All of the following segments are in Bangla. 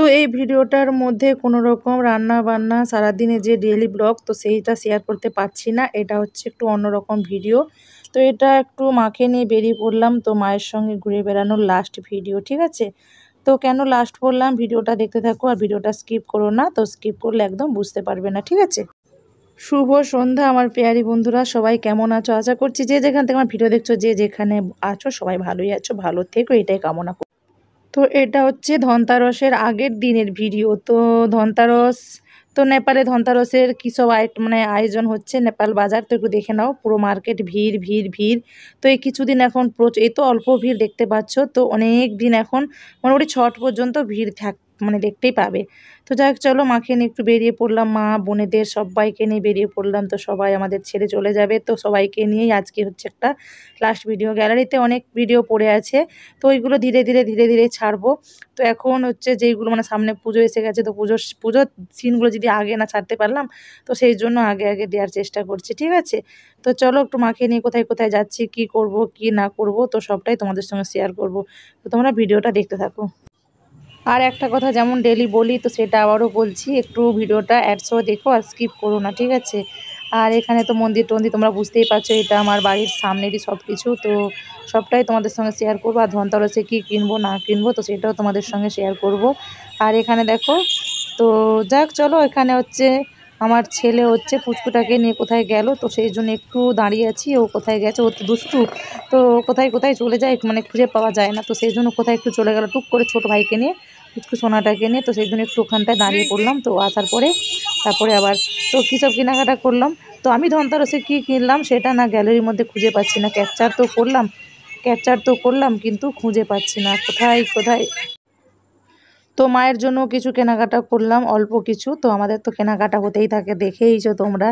তো এই ভিডিওটার মধ্যে কোনো রকম রান্না বান্না সারাদিনে যে ডেইলি ব্লগ তো সেইটা শেয়ার করতে পারছি না। এটা হচ্ছে একটু অন্যরকম ভিডিও। তো এটা একটু মাকে নিয়ে বেরিয়ে পড়লাম, তো মায়ের সঙ্গে ঘুরে বেড়ানোর লাস্ট ভিডিও, ঠিক আছে? তো কেন লাস্ট বললাম, ভিডিওটা দেখতে থাকো আর ভিডিওটা স্কিপ করো না, তো স্কিপ করলে একদম বুঝতে পারবে না, ঠিক আছে? শুভ সন্ধ্যা আমার পেয়ারি বন্ধুরা, সবাই কেমন আছো? আশা করছি যে যেখান থেকে আমার ভিডিও দেখছো, যে যেখানে আছো সবাই ভালোই আছো, ভালো থেকো, এটাই কামনা করি। তো এটা হচ্ছে ধনতেরাসের আগের দিনের ভিডিও। তো ধনতেরাস, তো নেপালে ধনতেরাসের কী সব মানে আয়োজন হচ্ছে, নেপাল বাজার তো একটু দেখে নাও, পুরো মার্কেট ভিড় ভিড় ভিড়। তো এই কিছুদিন এখন এই তো অল্প ভিড় দেখতে পাচ্ছ, তো অনেক দিন এখন মোটামুটি ছট পর্যন্ত ভিড় মানে দেখতেই পাবে। তো যাই হোক, চলো মাকে নিয়ে একটু বেরিয়ে পড়লাম, মা বোনেদের সবাইকে নিয়ে বেরিয়ে পড়লাম। তো সবাই আমাদের ছেড়ে চলে যাবে, তো সবাইকে নিয়েই আজকে হচ্ছে একটা লাস্ট ভিডিও। গ্যালারিতে অনেক ভিডিও পড়ে আছে, তো ওইগুলো ধীরে ধীরে ধীরে ধীরে ছাড়বো। তো এখন হচ্ছে যেইগুলো মানে সামনে পুজো এসে গেছে, তো পুজোর সিনগুলো যদি আগে না ছাড়তে পারলাম, তো সেই জন্য আগে আগে দেওয়ার চেষ্টা করছি, ঠিক আছে? তো চলো একটু মাকে নিয়ে কোথায় কোথায় যাচ্ছি, কি করব কি না করব, তো সবটাই তোমাদের সঙ্গে শেয়ার করব। তো তোমরা ভিডিওটা দেখতে থাকো। আর একটা কথা যেমন ডেলি বলি, তো সেটা আবারও বলছি, একটু ভিডিওটা অ্যাডসও দেখো আর স্কিপ করো না, ঠিক আছে? আর এখানে তো মন্দির টন্দির তোমরা বুঝতেই পারছো, এটা আমার বাড়ির সামনেরই সব কিছু, তো সবটাই তোমাদের সঙ্গে শেয়ার করবো। আর ধনতেরাসে কী কিনবো না কিনবো, তো সেটাও তোমাদের সঙ্গে শেয়ার করব। আর এখানে দেখো, তো যাক চলো, এখানে হচ্ছে আমার ছেলে হচ্ছে পুচকুটাকে নিয়ে কোথায় গেল, তো সেই জন্য একটু দাঁড়িয়ে আছি। ও কোথায় গেছে, ও তো দুষ্টু, তো কোথায় কোথায় চলে যায় মানে খুঁজে পাওয়া যায় না, তো সেই জন্য কোথায় একটু চলে গেল টুক করে ছোটো ভাইকে নিয়ে, পুচকু সোনাটাকে নিয়ে। তো সেই জন্য একটু ওখানটায় দাঁড়িয়ে পড়লাম। তো আসার পরে তারপরে আবার তো কী সব কেনাকাটা করলাম। তো আমি ধনতেরাসে কী কিনলাম সেটা না গ্যালারির মধ্যে খুঁজে পাচ্ছি না, ক্যাপচার তো করলাম কিন্তু খুঁজে পাচ্ছি না কোথায় কোথায়। তো মায়ের জন্য কিছু কেনাকাটা করলাম, অল্প কিছু। তো আমাদের তো কেনাকাটা হতেই থাকে, দেখেইছো তোমরা,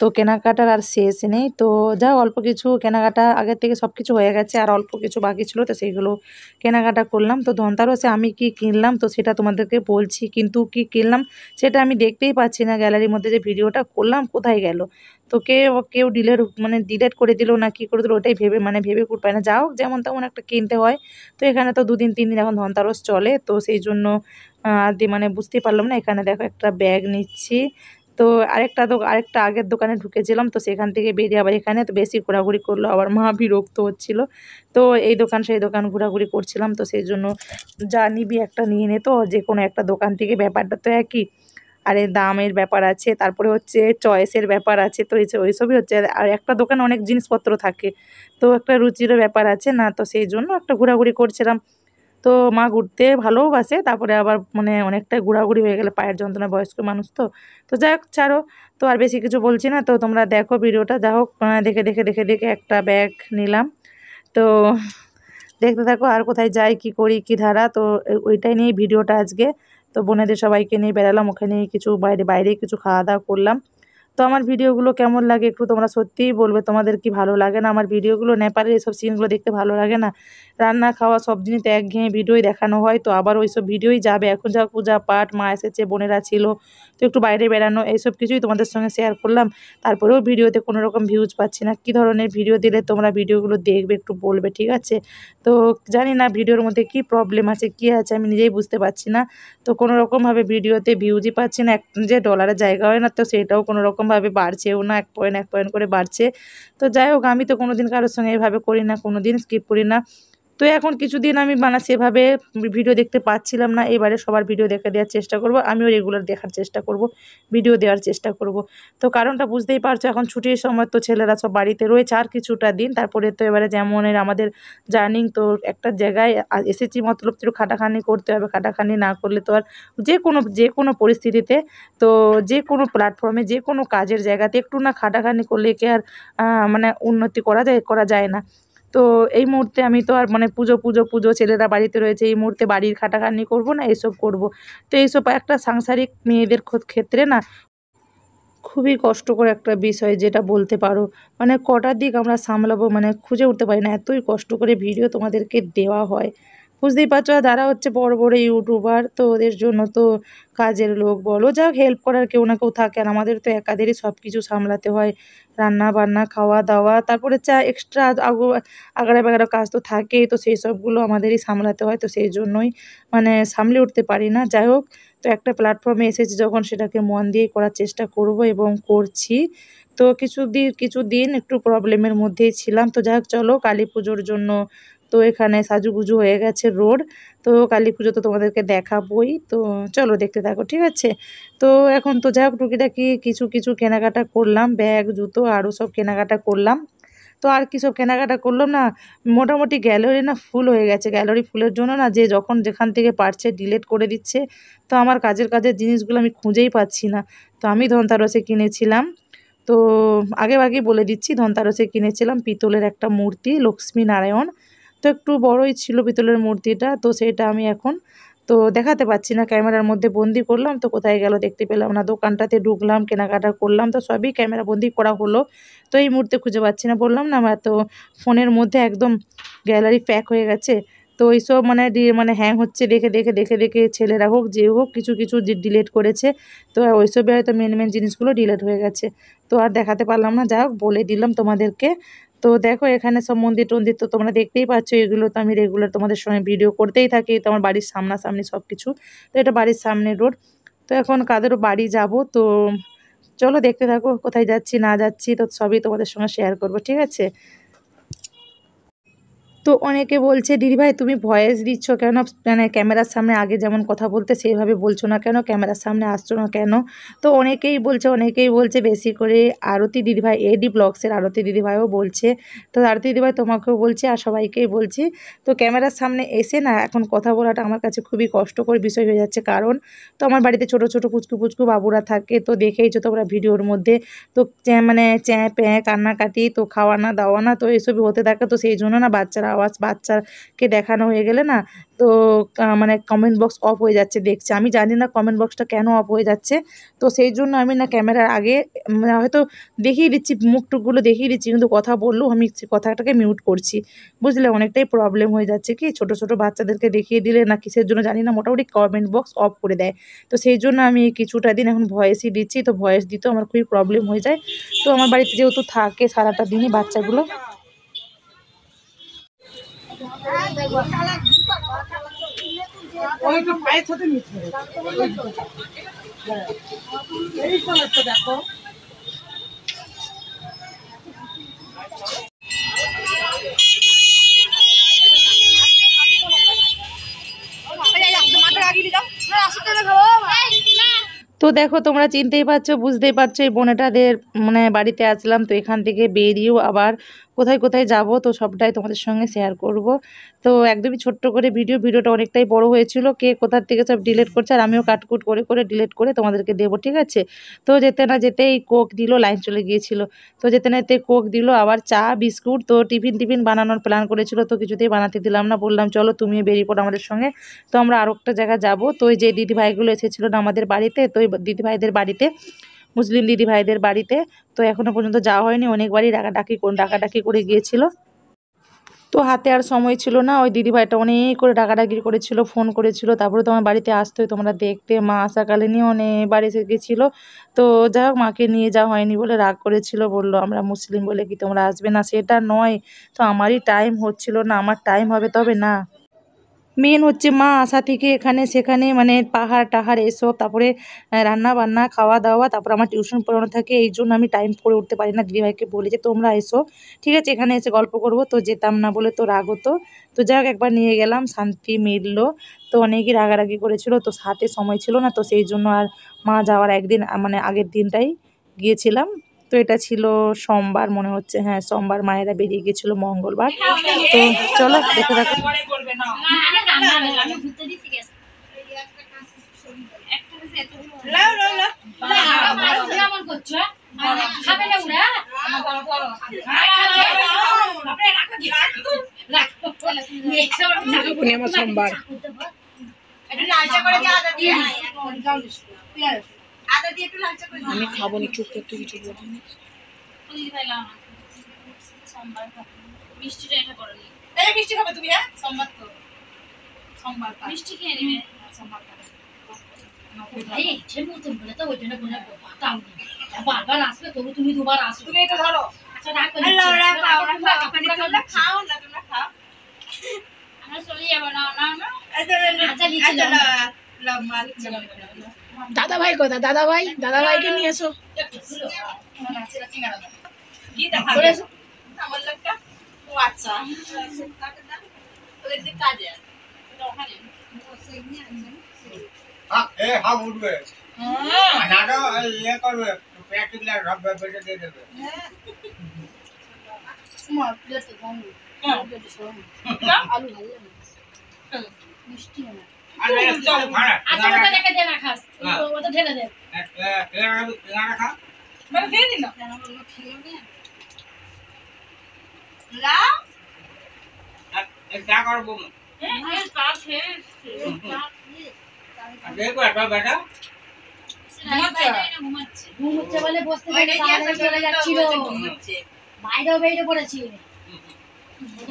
তো কেনাকাটার আর শেষ নেই। তো যা অল্প কিছু কেনাকাটা আগের থেকে সব কিছু হয়ে গেছে, আর অল্প কিছু বাকি ছিল, তো সেইগুলো কেনাকাটা করলাম। তো ধনতেরাসে আমি কি কিনলাম তো সেটা তোমাদেরকে বলছি, কিন্তু কি কিনলাম সেটা আমি দেখতেই পাচ্ছি না, গ্যালারির মধ্যে যে ভিডিওটা করলাম কোথায় গেল। তো কেউ ডিলেট করে দিল না কি করে দিল, ওটাই ভেবে কুট পায় না। যা হোক, যেমন তেমন একটা কিনতে হয়। তো এখানে তো 2 দিন 3 দিন এখন ধনতেরাস চলে, তো সেই জন্য মানে বুঝতেই পারলাম না। এখানে দেখো একটা ব্যাগ নিচ্ছি। তো আরেকটা আগের দোকানে ঢুকেছিলাম, তো সেখান থেকে বেরিয়ে আবার এখানে, তো বেশি ঘোরাঘুরি করলো, আবার মা বিরক্ত হচ্ছিল। তো এই দোকান সেই দোকান ঘোরাঘুরি করছিলাম, তো সেই জন্য যা নিবি একটা নিয়ে নে, তো যে কোনো একটা দোকান থেকে, ব্যাপারটা তো একই। আরে দামের ব্যাপার আছে, তারপরে হচ্ছে চয়েসের ব্যাপার আছে, তো ওইসবই হচ্ছে। আর একটা দোকানে অনেক জিনিসপত্র থাকে, তো একটা রুচিরও ব্যাপার আছে না, তো সেই জন্য একটা ঘোরাঘুরি করছিলাম। তো মা ঘুরতে ভালোবাসে, তারপরে আবার মানে অনেকটা ঘোরাঘুরি হয়ে গেলে পায়ের যন্ত্রণা, বয়স্ক মানুষ তো। তো যাই হোক ছাড়ো, তো আর বেশি কিছু বলছি না, তো তোমরা দেখো ভিডিওটা। যা হোক, দেখে দেখে দেখে দেখে একটা ব্যাগ নিলাম। তো দেখতে থাকো আর কোথায় যাই, কি করি, কি ধারা, তো ওইটাই নিয়ে ভিডিওটা আজকে। তো বোনেদের সবাইকে নিয়ে বেরালাম, ওখানে কিছু বাইরে কিছু খাওয়া দাওয়া করলাম। তো আমার ভিডিওগুলো কেমন লাগে একটু তোমরা সত্যিই বলবে, তোমাদের কি ভালো লাগে না আমার ভিডিওগুলো? নেপালের এসব সিনগুলো দেখতে ভালো লাগে না? রান্না খাওয়া সব জিনিস তো একঘেয়ে ভিডিওই দেখানো হয়, তো আবার ওইসব ভিডিওই যাবে। এখন যা পূজা পাঠ, মা এসেছে, বোনেরা ছিল, তো একটু বাইরে বেড়ানো, এইসব কিছুই তোমাদের সঙ্গে শেয়ার করলাম। তারপরেও ভিডিওতে কোনো রকম ভিউজ পাচ্ছি না। কী ধরনের ভিডিও দিলে তোমরা ভিডিওগুলো দেখবে একটু বলবে, ঠিক আছে? তো জানি না ভিডিওর মধ্যে কি প্রবলেম আছে, কি আছে আমি নিজেই বুঝতে পারছি না। তো কোনো রকমভাবে ভিডিওতে ভিউজই পাচ্ছি না, যে ডলারের জায়গা হয় না, তো সেটাও কোনো রকমভাবে বাড়ছেও না, 1 পয়েন্ট করে বাড়ছে। তো যাই হোক, আমি তো কোনোদিন কারোর সঙ্গে এভাবে করি না, কোনোদিন স্কিপ করি না। তো এখন কিছুদিন আমি মানে সেভাবে ভিডিও দেখতে পাচ্ছিলাম না, এবারে সবার ভিডিও দেখে দেওয়ার চেষ্টা করব, আমিও রেগুলার দেখার চেষ্টা করব, ভিডিও দেওয়ার চেষ্টা করব। তো কারণটা বুঝতেই পারছো, এখন ছুটির সময়, তো ছেলেরা সব বাড়িতে রয়েছে আর কিছুটা দিন, তারপরে তো এবারে যেমন আমাদের জার্নিং, তো একটা জায়গায় এসেছি মতলব একটু খাটাখানি করতে হবে, খাটাখানি না করলে তো আর যে কোনো পরিস্থিতিতে, তো যে কোনো প্ল্যাটফর্মে, যে কোনো কাজের জায়গাতে একটু না খাটাখানি করলে কি আর মানে উন্নতি করা যায় না। তো এই মুহূর্তে আমি তো আর মানে পুজো ছেলেরা বাড়িতে রয়েছে, এই মুহূর্তে বাড়ির খাটাখাটনি করব না, এসব করব। তো এইসব একটা সাংসারিক মেয়েদের ক্ষেত্রে না খুবই কষ্টকর একটা বিষয়, যেটা বলতে পারো। মানে কটার দিক আমরা সামলাবো মানে খুঁজে উঠতে পারি না, এতই কষ্ট করে ভিডিও তোমাদেরকে দেওয়া হয়। বুঝতেই পারছো, যারা হচ্ছে বড় বড় ইউটিউবার, তো ওদের জন্য তো কাজের লোক বলো, যা হেল্প করার কেউ না কেউ থাকে। আর আমাদের তো একাদেরই সব কিছু সামলাতে হয়, রান্না বান্না, খাওয়া দাওয়া, তারপরে চা এক্সট্রা আগাড়া বাগাড়া কাজ তো থাকেই, তো সেই সবগুলো আমাদেরই সামলাতে হয়। তো সেই জন্যই মানে সামলে উঠতে পারি না। যাই হোক, তো একটা প্ল্যাটফর্মে এসেছি যখন, সেটাকে মন দিয়ে করার চেষ্টা করব এবং করছি। তো কিছুদিন একটু প্রবলেমের মধ্যেই ছিলাম। তো যাই হোক, চলো কালী পুজোর জন্য তো এখানে সাজুগুজু হয়ে গেছে রোড। তো কালী পুজো তো তোমাদেরকে দেখাবোই, তো চলো দেখতে থাকো, ঠিক আছে। তো এখন তো যাই হোক, টুকিটাকি কিছু কিছু কেনাকাটা করলাম, ব্যাগ, জুতো আরও সব কেনাকাটা করলাম। তো আর কী সব কেনাকাটা করলাম না, মোটামুটি গ্যালারি না ফুল হয়ে গেছে। গ্যালারি ফুলের জন্য না, যে যখন যেখান থেকে পারছে ডিলিট করে দিচ্ছে। তো আমার কাজের জিনিসগুলো আমি খুঁজেই পাচ্ছি না। তো আমি ধনতেরাসে কিনেছিলাম, তো আগেভাগেই বলে দিচ্ছি, ধনতেরাসে কিনেছিলাম পিতলের একটা মূর্তি, লক্ষ্মী নারায়ণ। তো একটু বড়ই ছিল পিতলের মূর্তিটা, তো সেটা আমি এখন তো দেখাতে পাচ্ছি না, ক্যামেরার মধ্যে বন্দি করলাম, তো কোথায় গেল দেখতে পেলাম না। দোকানটাতে ঢুকলাম, কেনাকাটা করলাম, তো সবই ক্যামেরা বন্দি করা হলো। তো এই মুহূর্তে খুঁজে পাচ্ছি না, বললাম না আমার তো ফোনের মধ্যে একদম গ্যালারি প্যাক হয়ে গেছে। তো এইসব মানে হ্যাং হচ্ছে, দেখে দেখে দেখে দেখে ছেলেরা হোক যে হোক কিছু কিছু ডিলিট করেছে। তো ওইসবে হয়তো মেন জিনিসগুলো ডিলিট হয়ে গেছে। তো আর দেখাতে পারলাম না, যা হোক বলে দিলাম তোমাদেরকে। তো দেখো এখানে সব মন্দির টন্দির তো তোমরা দেখতেই পাচ্ছ, এগুলো তো আমি রেগুলার তোমাদের সঙ্গে ভিডিও করতেই থাকি। তো আমার বাড়ির সামনাসামনি সব কিছু, তো এটা বাড়ির সামনে রোড। তো এখন কাদেরও বাড়ি যাব, তো চলো দেখতে থাকো, কোথায় যাচ্ছি না যাচ্ছি তো সবই তোমাদের সঙ্গে শেয়ার করবো, ঠিক আছে। তো অনেকে বলছে, দিদিভাই তুমি ভয়েস দিচ্ছ কেন, মানে ক্যামেরার সামনে আগে যেমন কথা বলতে সেইভাবে বলছো না কেন, ক্যামেরার সামনে আসছো না কেন। তো অনেকেই বলছে বেশি করে আরতি দিদিভাই, এডি ব্লগসের আরতি দিদিভাইও বলছে। তো আরতি দিদিভাই তোমাকেও বলছি আর সবাইকেই বলছি, তো ক্যামেরার সামনে এসে না এখন কথা বলাটা আমার কাছে খুবই কষ্টকর বিষয় হয়ে যাচ্ছে। কারণ তো আমার বাড়িতে ছোট ছোট পুচকু পুচকু বাবুরা থাকে, তো দেখেইছো তোমরা ভিডিওর মধ্যে। তো মানে চ্যাঁ প্যাঁ কান্নাকাটি, তো খাওয়া না দাওয়া না, তো এসবই হতে থাকে। তো সেই জন্য না বাচ্চাকে দেখানো হয়ে গেলে না, তো মানে কমেন্ট বক্স অফ হয়ে যাচ্ছে দেখছে। আমি জানি না কমেন্ট বক্সটা কেন অফ হয়ে যাচ্ছে। তো সেই জন্য আমি না ক্যামেরার আগে হয়তো দেখিয়ে দিচ্ছি, মুখ টুকগুলো দেখিয়ে দিচ্ছি, কিন্তু কথা বললেও আমি কথাটাকে মিউট করছি। বুঝলে, অনেকটাই প্রবলেম হয়ে যাচ্ছে। কি ছোট ছোট বাচ্চাদেরকে দেখিয়ে দিলে না কিসের জন্য জানি না, মোটামুটি কমেন্ট বক্স অফ করে দেয়। তো সেই জন্য আমি কিছুটা দিন এখন ভয়েসই দিচ্ছি। তো ভয়েস দিতেও আমার খুবই প্রবলেম হয়ে যায়। তো আমার বাড়িতে যেহেতু থাকে সারাটা দিনই বাচ্চাগুলো, দেখো তো দেখো তোমরা চিনতেই পারছো, বুঝতেই পারছো, এই বোনেটাদের মানে বাড়িতে আসলাম। তো এখান থেকে বেরিয়েও আবার কোথায় কোথায় যাব, তো সবটাই তোমাদের সঙ্গে শেয়ার করব। তো একদমই ছোট্ট করে ভিডিওটা অনেকটাই বড় হয়েছিল, কে কোথার থেকে সব ডিলিট করছে আর আমিও কাটকুট করে করে ডিলিট করে তোমাদেরকে দেবো, ঠিক আছে। তো যেতে না যেতেই কোক দিল, লাইন চলে গিয়েছিল। তো যেতে না যেতে কোক দিল, আবার চা বিস্কুট। তো টিফিন বানানোর প্ল্যান করেছিল, তো কিছুতেই বানাতে দিলাম না, বললাম চলো তুমিও বেরিয়ে পড়ো আমাদের সঙ্গে। তো আমরা আরও একটা জায়গায় যাব। তো ওই যে দিদিভাইগুলো এসেছিলো না আমাদের বাড়িতে, তো ওই দিদিভাইদের বাড়িতে, মুসলিম দিদিভাইদের বাড়িতে, তো এখনও পর্যন্ত যাওয়া হয়নি। অনেকবারই ডাকাডাকি করে গিয়েছিল। তো হাতে আর সময় ছিল না, ওই দিদিভাইটা অনেক করে ডাকাডাকি করেছিল, ফোন করেছিল, তারপরে তোমার বাড়িতে আসতে হয় তোমরা দেখতে। মা আসাকালীনই অনেকবার এসে গেছিলো। তো যাই হোক, মাকে নিয়ে যাওয়া হয়নি বলে রাগ করেছিল, বললো আমরা মুসলিম বলে কি তোমরা আসবে না, সেটা নয়। তো আমারই টাইম হচ্ছিল না, আমার টাইম হবে তবে না। মেন হচ্ছে মা আসা থেকে এখানে সেখানে মানে পাহাড় টাহাড় এসব, তারপরে রান্না বান্না খাওয়া দাওয়া, তারপর আমার টিউশন পড়ানো থাকে, এই জন্য আমি টাইম করে উঠতে পারি না। দিদিভাইকে বলি যে তোমরা এসো, ঠিক আছে, এখানে এসে গল্প করবো, তো যেতাম না বলে তো রাগ হতো। তো যাই হোক, একবার নিয়ে গেলাম, শান্তি মিললো। তো অনেকই রাগারাগি করেছিল, তো হাতে সময় ছিল না, তো সেই জন্য আর মা যাওয়ার একদিন মানে আগের দিনটাই গিয়েছিলাম। তো এটা ছিল সোমবার মনে হচ্ছে, হ্যাঁ সোমবার, মায়েরা বেরিয়ে গিয়েছিল মঙ্গলবার। তো চলো দেখে রাখো। সোমবার আমি খাবো নি, চুপ করতে কিছু বলিনি। মিষ্টি খাবে তুমি, হ্যাঁ সোমবার তো মিষ্টি খেয়ে নেবে বারবার আসবে তবু তুমি দুবার আসবে তুমি এটা ধরো আচ্ছা রাখ খাও না তোমরা খাও আমরা চলে যাবো না না না আচ্ছা লিচি দাদা ভাই কোথায়? দাদা ভাইকে নিয়ে এসো। কি দেখাবে আমার লোকটা ও আচ্ছা ওদের দিকে কাজে ওখানে हाँ उठবে নাটা ইয়ে করবে প্র্যাকটিক্যাল সব বেটে দিয়ে দেবে তোমার প্লেট তো কম আলু ভালো মিষ্টি না আরে চল খাড়া আচ্ছা ওটা দেখে দে না খাস ওটা ঢেলে দে না খা মানে দিয়ে দিন না কেন বললো খেলো না লা এক যা করব এই কাজ হে দেখো একটা বেটা ঘুমোচ্ছে বলে বসতে পেরে চলে যাচ্ছিল বাইরেও বেরিয়ে পড়েছি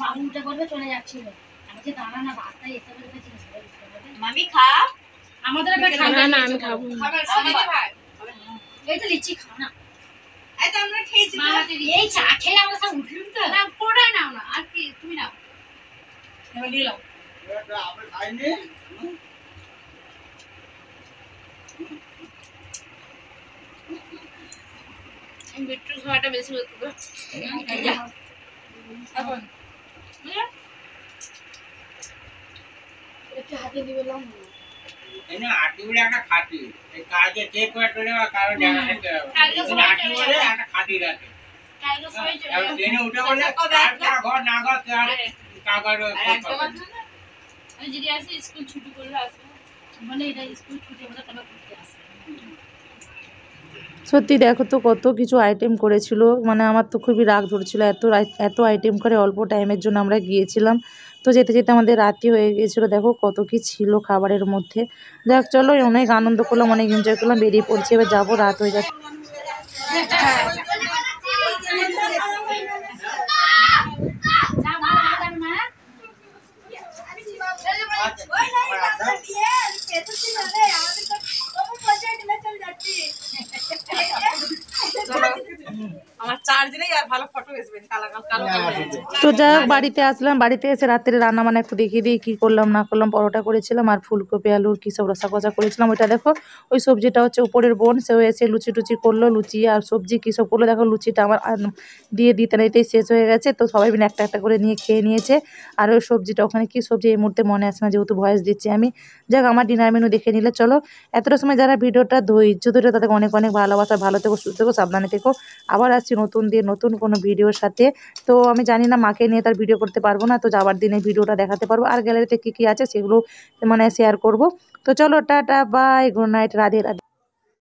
বাবু উঠে পড়বে চলে যাচ্ছিল আমি যে দাঁড়া না রাস্তায় এসে বেরিয়েছিল মামি খা আমাদের না না আমি খাবো এই তো লিচি খাও না এই তো আমরা খেয়েছি এই চা খেয়ে আমরা সব উঠলুম তো না পড়ে নাও না আর কি তুমি নাও এবার দিয়ে নাও এটা আমরা খাইনি আমি বিট্রু খাওয়াটা বেশি করতে এখন একটু হাতে দিবে লাম এনে আটি বলে একটা খাতি এই কাজে চেক করে চলে যাওয়ার কারণ জানা থাকতে হবে এনে আটি বলে একটা খাতি রাখে কালকে সবাই চলে আর ট্রেনে উঠে বলে আর ঘর না ঘর কাগজ আমি যদি আসি স্কুল ছুটি করলে আসবো মানে এটা স্কুল ছুটি হলে তবে ঘুরতে আসে সত্যি দেখো তো কত কিছু আইটেম করেছিল, মানে আমার তো খুবই রাগ ধরছিল, এত আইটেম করে অল্প টাইমের জন্য আমরা গিয়েছিলাম। তো যেতে যেতে আমাদের রাতি হয়ে গিয়েছিলো, দেখো কত কি ছিল খাবারের মধ্যে। দেখ চলো অনেক আনন্দ করলাম, অনেক এনজয় করলাম, বেরিয়ে পড়ছি, এবার যাবো, রাত হয়ে যাচ্ছে। তো যাই হোক বাড়িতে আসলাম, বাড়িতে এসে রাত্রে রান্না বান্না একটু দেখিয়ে দিই কী করলাম না করলাম। পরোটা করেছিলাম আর ফুলকপি আলুর কী সব রসা কষা করেছিলাম। ওইটা দেখো ওই সবজিটা হচ্ছে উপরের বোন, সেও এসে লুচি টুচি করলো, লুচি আর সবজি কী সব করলো। দেখো লুচিটা আমার দিয়ে দিতে না এটাই শেষ হয়ে গেছে, তো সবাই মিলে একটা একটা করে নিয়ে খেয়ে নিয়েছে। আর ওই সবজিটা ওখানে কী সবজি এই মুহূর্তে মনে আসে না, যেহেতু ভয়েস দিচ্ছি আমি। যাক আমার ডিনার মেনু দেখে নিলে। চলো এতটা সময় যারা ভিডিওটা ধৈর্য ধরে তাদেরকে অনেক অনেক ভালোবাসা, ভালো থেকো, সুস্থ থেকো, সাবধানে থেকো। আবার আসছি নতুন দিয়ে নতুন কোনো ভিডিওর সাথে। তো আমি জানি না মাকে নিয়ে তার ভিডিও করতে পারবো না, তো যাবার দিনে ভিডিওটা দেখাতে পারবো, আর গ্যালারিতে কী কী আছে সেগুলো মানে শেয়ার করব। তো চলো tata bye, good night, Radhe Radhe.